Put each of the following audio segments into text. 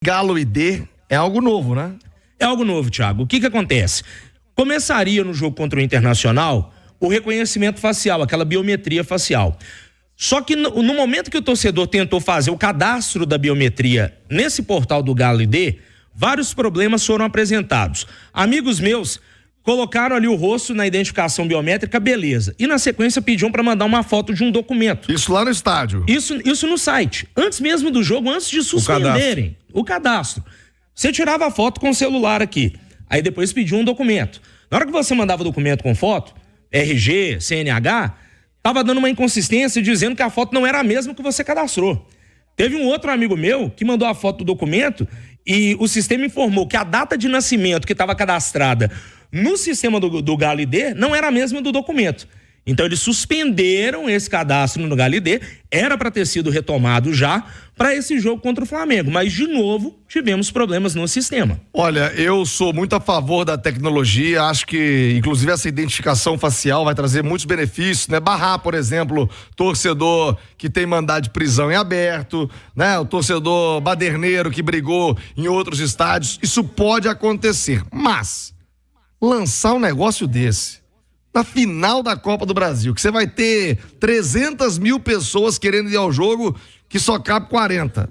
Galo ID é algo novo, né? É algo novo, Thiago. O que acontece? Começaria no jogo contra o Internacional o reconhecimento facial, aquela biometria facial. Só que no momento que o torcedor tentou fazer o cadastro da biometria nesse portal do Galo ID, vários problemas foram apresentados. Amigos meus colocaram ali o rosto na identificação biométrica, beleza. E na sequência pediam para mandar uma foto de um documento. Isso lá no estádio? Isso no site. Antes mesmo do jogo, antes de suspenderem o cadastro. Você tirava a foto com o celular aqui. Aí depois pediam um documento. Na hora que você mandava o documento com foto, RG, CNH, tava dando uma inconsistência dizendo que a foto não era a mesma que você cadastrou. Teve um outro amigo meu que mandou a foto do documento e o sistema informou que a data de nascimento que estava cadastrada no sistema do Galo ID não era a mesma do documento. Então eles suspenderam esse cadastro no Galo ID, era para ter sido retomado já para esse jogo contra o Flamengo, mas de novo tivemos problemas no sistema. Olha, eu sou muito a favor da tecnologia, acho que inclusive essa identificação facial vai trazer muitos benefícios, né? Barrar, por exemplo, torcedor que tem mandado de prisão em aberto, né? O torcedor baderneiro que brigou em outros estádios, isso pode acontecer, mas lançar um negócio desse na final da Copa do Brasil, que você vai ter 300 mil pessoas querendo ir ao jogo, que só cabe 40.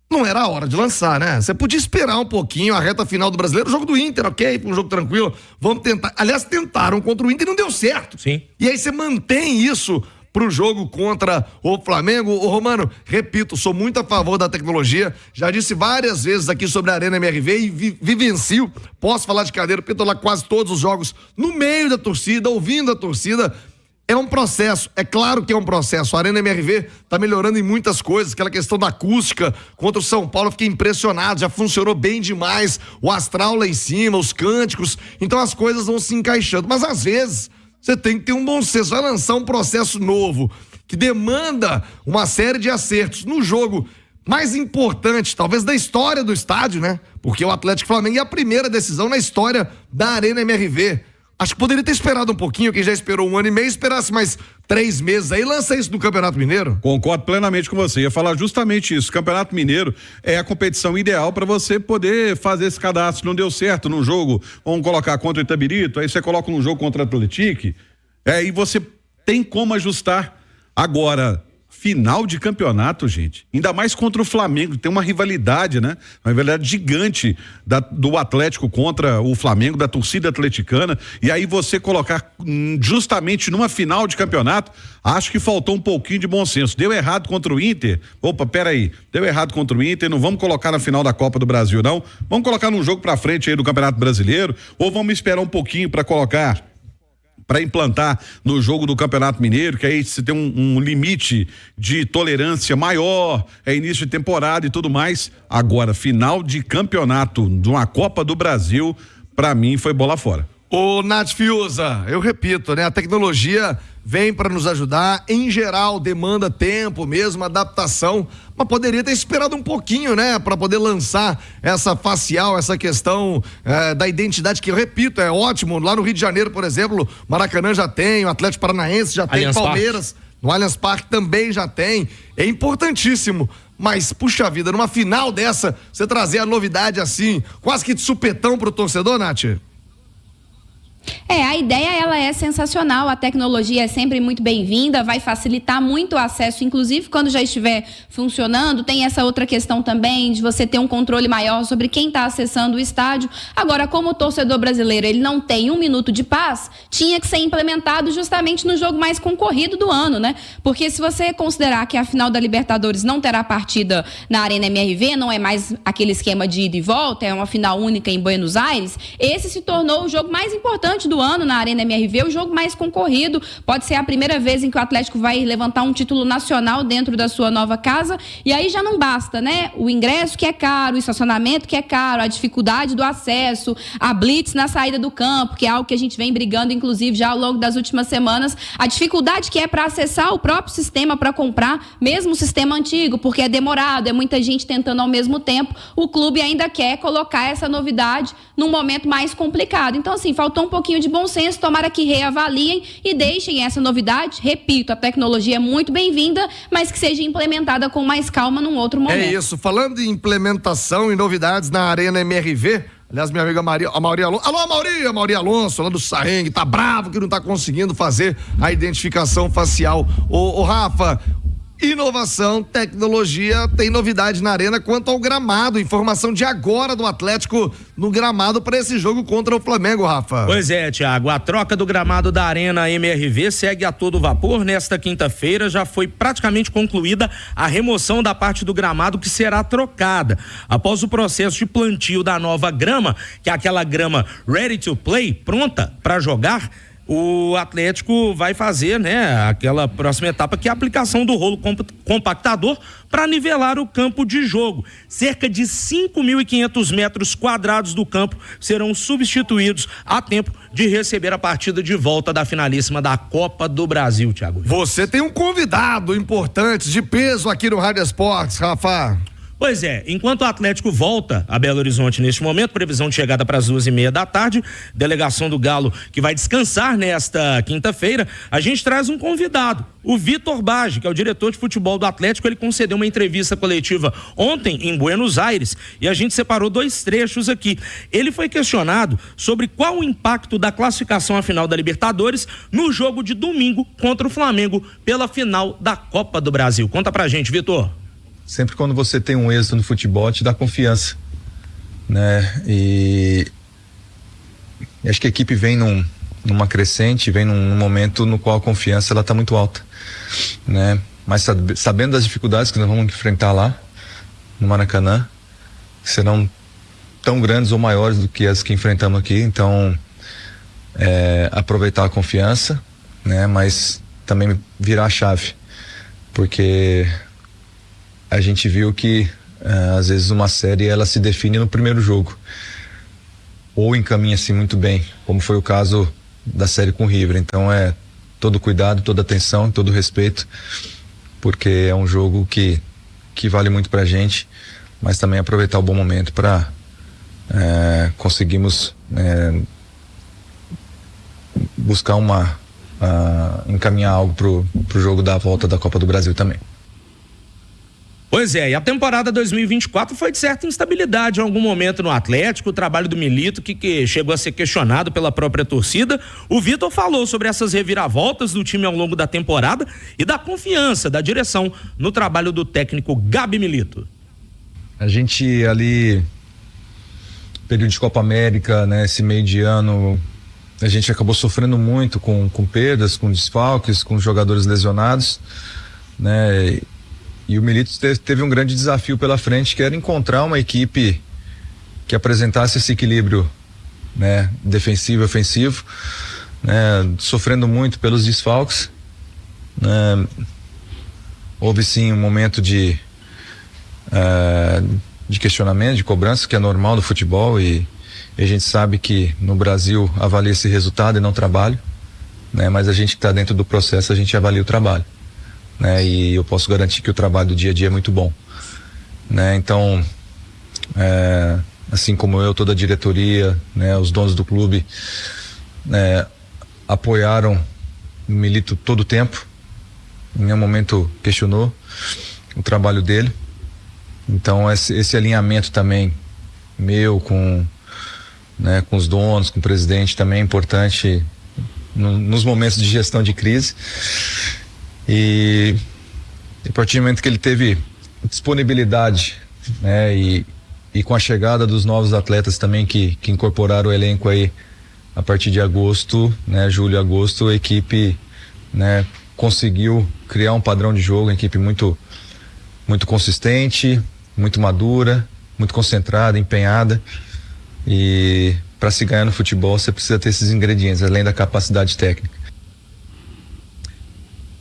Não era a hora de lançar, né? Você podia esperar um pouquinho a reta final do Brasileiro, o jogo do Inter, ok? Um jogo tranquilo, vamos tentar. Aliás, tentaram contra o Inter e não deu certo. Sim. E aí você mantém isso pro jogo contra o Flamengo. Ô Romano, repito, sou muito a favor da tecnologia, já disse várias vezes aqui sobre a Arena MRV e vivencio, posso falar de cadeira, porque eu tô lá quase todos os jogos no meio da torcida, ouvindo a torcida. É um processo, é claro que é um processo. A Arena MRV tá melhorando em muitas coisas, aquela questão da acústica contra o São Paulo, eu fiquei impressionado, já funcionou bem demais, o astral lá em cima, os cânticos, então as coisas vão se encaixando, mas às vezes você tem que ter um bom senso, vai lançar um processo novo, que demanda uma série de acertos no jogo mais importante, talvez, da história do estádio, né? Porque o Atlético Flamengo é a primeira decisão na história da Arena MRV. Acho que poderia ter esperado um pouquinho, quem já esperou 1 ano e meio, esperasse mais 3 meses aí, lança isso no Campeonato Mineiro. Concordo plenamente com você, ia falar justamente isso. Campeonato Mineiro é a competição ideal para você poder fazer esse cadastro. Não deu certo num jogo, vamos colocar contra o Itabirito, aí você coloca num jogo contra o Atlético, e você tem como ajustar. Agora, final de campeonato, gente, ainda mais contra o Flamengo, tem uma rivalidade, né? Uma rivalidade gigante do Atlético contra o Flamengo, da torcida atleticana, e aí você colocar justamente numa final de campeonato, acho que faltou um pouquinho de bom senso. Deu errado contra o Inter, deu errado contra o Inter, não vamos colocar na final da Copa do Brasil, não, vamos colocar num jogo pra frente aí do Campeonato Brasileiro, ou vamos esperar um pouquinho pra colocar, para implantar no jogo do Campeonato Mineiro, que aí você tem um limite de tolerância maior, é início de temporada e tudo mais. Agora, final de campeonato de uma Copa do Brasil, para mim foi bola fora. Ô Nath Fiuza, eu repito, né? A tecnologia vem para nos ajudar, em geral demanda tempo mesmo, adaptação, mas poderia ter esperado um pouquinho, né? Para poder lançar essa facial, essa questão da identidade, que eu repito, é ótimo. Lá no Rio de Janeiro, por exemplo, Maracanã já tem, o Atlético Paranaense já tem, Palmeiras, no Allianz Parque também já tem, é importantíssimo. Mas, puxa vida, numa final dessa, você trazer a novidade assim, quase que de supetão pro torcedor, Nath? A ideia ela é sensacional, a tecnologia é sempre muito bem-vinda, vai facilitar muito o acesso, inclusive quando já estiver funcionando, tem essa outra questão também de você ter um controle maior sobre quem está acessando o estádio. Agora, como o torcedor brasileiro ele não tem 1 minuto de paz, tinha que ser implementado justamente no jogo mais concorrido do ano, né? Porque se você considerar que a final da Libertadores não terá partida na Arena MRV, não é mais aquele esquema de ida e volta, é uma final única em Buenos Aires, esse se tornou o jogo mais importante do ano na Arena MRV, o jogo mais concorrido, pode ser a primeira vez em que o Atlético vai levantar um título nacional dentro da sua nova casa, e aí já não basta, né? O ingresso que é caro, o estacionamento que é caro, a dificuldade do acesso, a blitz na saída do campo, que é algo que a gente vem brigando, inclusive, já ao longo das últimas semanas, a dificuldade que é para acessar o próprio sistema para comprar, mesmo o sistema antigo, porque é demorado, é muita gente tentando ao mesmo tempo, o clube ainda quer colocar essa novidade num momento mais complicado. Então, assim, faltou um pouquinho de de bom senso, tomara que reavaliem e deixem essa novidade. Repito, a tecnologia é muito bem-vinda, mas que seja implementada com mais calma num outro momento. É isso, falando em implementação e novidades na Arena MRV, aliás, minha amiga Mauri Alonso. Alô, Mauri Alonso, lá do Saeng, tá bravo que não tá conseguindo fazer a identificação facial. Ô Rafa, inovação, tecnologia, tem novidade na Arena quanto ao gramado. Informação de agora do Atlético no gramado para esse jogo contra o Flamengo, Rafa. Pois é, Thiago, a troca do gramado da Arena MRV segue a todo vapor. Nesta quinta-feira já foi praticamente concluída a remoção da parte do gramado que será trocada. Após o processo de plantio da nova grama, que é aquela grama ready to play, pronta para jogar, o Atlético vai fazer, né, aquela próxima etapa, que é a aplicação do rolo compactador para nivelar o campo de jogo. Cerca de 5.500 metros quadrados do campo serão substituídos a tempo de receber a partida de volta da finalíssima da Copa do Brasil, Thiago. Você tem um convidado importante, de peso aqui no Rádio Esportes, Rafa. Pois é, enquanto o Atlético volta a Belo Horizonte neste momento, previsão de chegada para as 2:30 da tarde, delegação do Galo que vai descansar nesta quinta-feira, a gente traz um convidado, o Vitor Bage, que é o diretor de futebol do Atlético. Ele concedeu uma entrevista coletiva ontem em Buenos Aires e a gente separou 2 trechos aqui. Ele foi questionado sobre qual o impacto da classificação à final da Libertadores no jogo de domingo contra o Flamengo pela final da Copa do Brasil. Conta pra gente, Vitor. Sempre quando você tem um êxito no futebol, te dá confiança, né? E acho que a equipe vem numa crescente, vem num momento no qual a confiança ela tá muito alta, né? Mas sabendo das dificuldades que nós vamos enfrentar lá no Maracanã, que serão tão grandes ou maiores do que as que enfrentamos aqui, então aproveitar a confiança, né? Mas também virar a chave, porque a gente viu que às vezes uma série ela se define no primeiro jogo ou encaminha-se muito bem, como foi o caso da série com o River. Então todo cuidado, toda atenção, todo respeito, porque é um jogo que vale muito pra gente, mas também aproveitar o bom momento para conseguirmos buscar encaminhar algo pro jogo da volta da Copa do Brasil também. Pois é, e a temporada 2024 foi de certa instabilidade em algum momento no Atlético, o trabalho do Milito que chegou a ser questionado pela própria torcida. O Vitor falou sobre essas reviravoltas do time ao longo da temporada e da confiança da direção no trabalho do técnico Gabi Milito. A gente ali, período de Copa América, né, esse meio de ano, a gente acabou sofrendo muito com perdas, com desfalques, com jogadores lesionados, né? E o Milito teve um grande desafio pela frente, que era encontrar uma equipe que apresentasse esse equilíbrio, né, defensivo e ofensivo, né, sofrendo muito pelos desfalques, né. Houve sim um momento de questionamento, de cobrança, que é normal no futebol, e a gente sabe que no Brasil avalia esse resultado e não trabalho, né, mas a gente que está dentro do processo, a gente avalia o trabalho, né, e eu posso garantir que o trabalho do dia a dia é muito bom, né. Então, assim como eu, toda a diretoria, né, os donos do clube, apoiaram o Milito todo o tempo, em nenhum momento questionou o trabalho dele. Então esse alinhamento também meu com os donos, com o presidente, também é importante nos momentos de gestão de crise. E a partir do momento que ele teve disponibilidade, né, e com a chegada dos novos atletas também que incorporaram o elenco aí a partir de agosto, né, julho, agosto, a equipe, né, conseguiu criar um padrão de jogo, uma equipe muito consistente, muito madura, muito concentrada, empenhada. E para se ganhar no futebol você precisa ter esses ingredientes, além da capacidade técnica.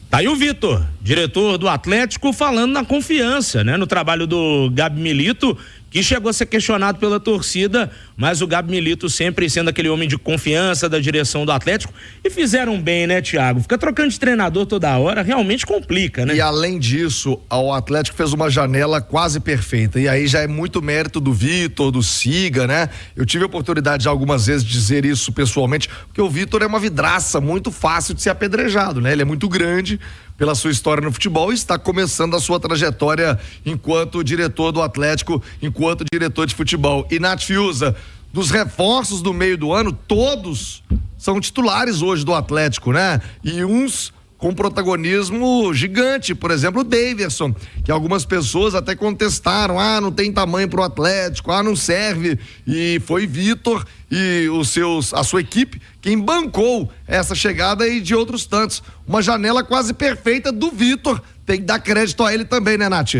Tá aí o Vitor, diretor do Atlético, falando na confiança, né, no trabalho do Gabi Milito, que chegou a ser questionado pela torcida, mas o Gabi Milito sempre sendo aquele homem de confiança da direção do Atlético, e fizeram bem, né, Thiago? Fica trocando de treinador toda hora, realmente complica, né? E além disso, o Atlético fez uma janela quase perfeita, e aí já é muito mérito do Vitor, do Siga, né? Eu tive a oportunidade de algumas vezes dizer isso pessoalmente, porque o Vitor é uma vidraça muito fácil de ser apedrejado, né? Ele é muito grande pela sua história no futebol e está começando a sua trajetória enquanto diretor do Atlético, enquanto diretor de futebol. E Nath Fiuza, dos reforços do meio do ano, todos são titulares hoje do Atlético, né? E uns com protagonismo gigante, por exemplo, o Daverson, que algumas pessoas até contestaram, não tem tamanho pro Atlético, não serve, e foi Vitor e a sua equipe quem bancou essa chegada e de outros tantos. Uma janela quase perfeita do Vitor, tem que dar crédito a ele também, né, Nath?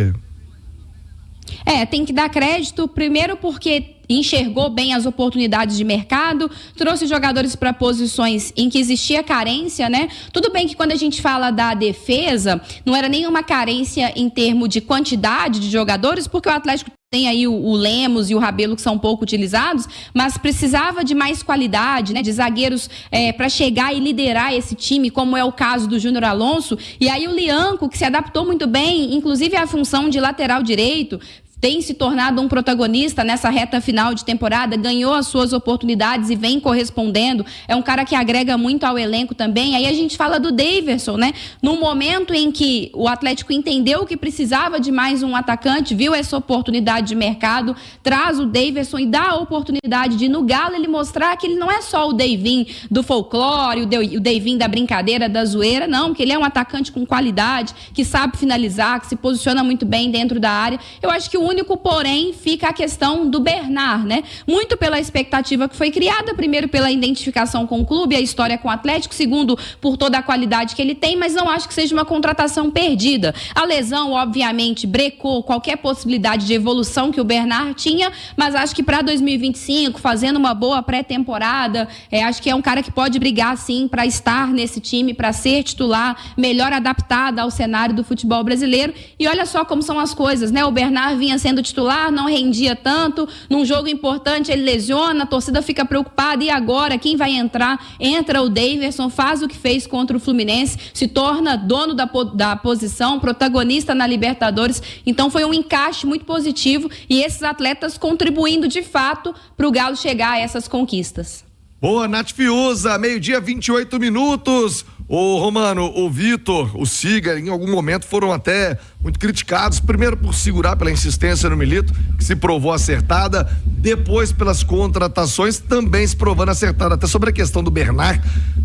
Tem que dar crédito, primeiro porque enxergou bem as oportunidades de mercado, trouxe jogadores para posições em que existia carência, né? Tudo bem que quando a gente fala da defesa, não era nenhuma carência em termos de quantidade de jogadores, porque o Atlético tem aí o Lemos e o Rabelo que são pouco utilizados, mas precisava de mais qualidade, né? De zagueiros para chegar e liderar esse time, como é o caso do Júnior Alonso. E aí o Lianco, que se adaptou muito bem, inclusive à função de lateral direito, tem se tornado um protagonista nessa reta final de temporada, ganhou as suas oportunidades e vem correspondendo. É um cara que agrega muito ao elenco também. Aí a gente fala do Daverson, né? No momento em que o Atlético entendeu que precisava de mais um atacante, viu essa oportunidade de mercado, traz o Daverson e dá a oportunidade de, no Galo, ele mostrar que ele não é só o Davinho do folclore, o Davinho da brincadeira, da zoeira, não, que ele é um atacante com qualidade, que sabe finalizar, que se posiciona muito bem dentro da área. Eu acho que o único, porém, fica a questão do Bernard, né? Muito pela expectativa que foi criada, primeiro pela identificação com o clube, a história com o Atlético, segundo por toda a qualidade que ele tem, mas não acho que seja uma contratação perdida. A lesão, obviamente, brecou qualquer possibilidade de evolução que o Bernard tinha, mas acho que para 2025, fazendo uma boa pré-temporada, acho que é um cara que pode brigar, sim, para estar nesse time, para ser titular, melhor adaptado ao cenário do futebol brasileiro. E olha só como são as coisas, né? O Bernard vinha sendo titular, não rendia tanto, num jogo importante ele lesiona, a torcida fica preocupada, e agora quem vai entrar? Entra o Daverson, faz o que fez contra o Fluminense, se torna dono da posição, protagonista na Libertadores. Então foi um encaixe muito positivo e esses atletas contribuindo de fato para o Galo chegar a essas conquistas. Boa, Nath Fiuza, 12:28. Ô Romano, o Vitor, o Siga, em algum momento foram até muito criticados, primeiro por segurar pela insistência no Milito, que se provou acertada, depois pelas contratações, também se provando acertada. Até sobre a questão do Bernard,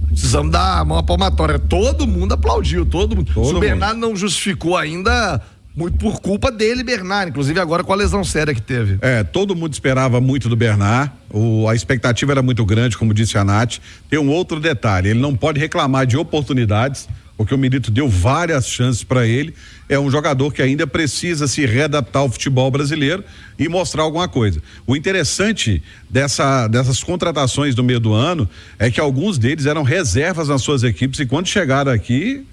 precisamos dar uma palmatória. Todo mundo aplaudiu, todo mundo. Se o Bernard não justificou ainda, muito por culpa dele, Bernard, inclusive agora com a lesão séria que teve. Todo mundo esperava muito do Bernard, a expectativa era muito grande, como disse a Nath. Tem um outro detalhe, ele não pode reclamar de oportunidades, porque o Milito deu várias chances para ele. É um jogador que ainda precisa se readaptar ao futebol brasileiro e mostrar alguma coisa. O interessante dessas contratações do meio do ano é que alguns deles eram reservas nas suas equipes, e quando chegaram aqui,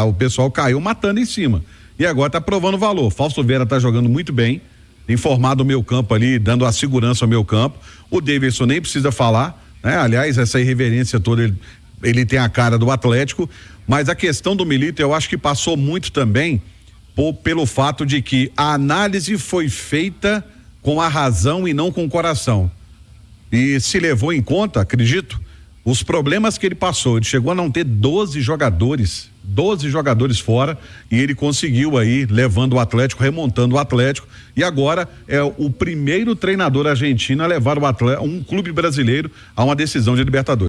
o pessoal caiu matando em cima. E agora tá provando valor. Fausto Vera tá jogando muito bem, tem formado o meio campo ali, dando a segurança ao meio campo. O Daverson nem precisa falar, né? Aliás, essa irreverência toda, ele tem a cara do Atlético, mas a questão do Milito, eu acho que passou muito também pelo fato de que a análise foi feita com a razão e não com o coração. E se levou em conta, acredito, os problemas que ele passou. Ele chegou a não ter 12 jogadores fora, e ele conseguiu aí, levando o Atlético, remontando o Atlético, e agora é o primeiro treinador argentino a levar um clube brasileiro a uma decisão de Libertadores.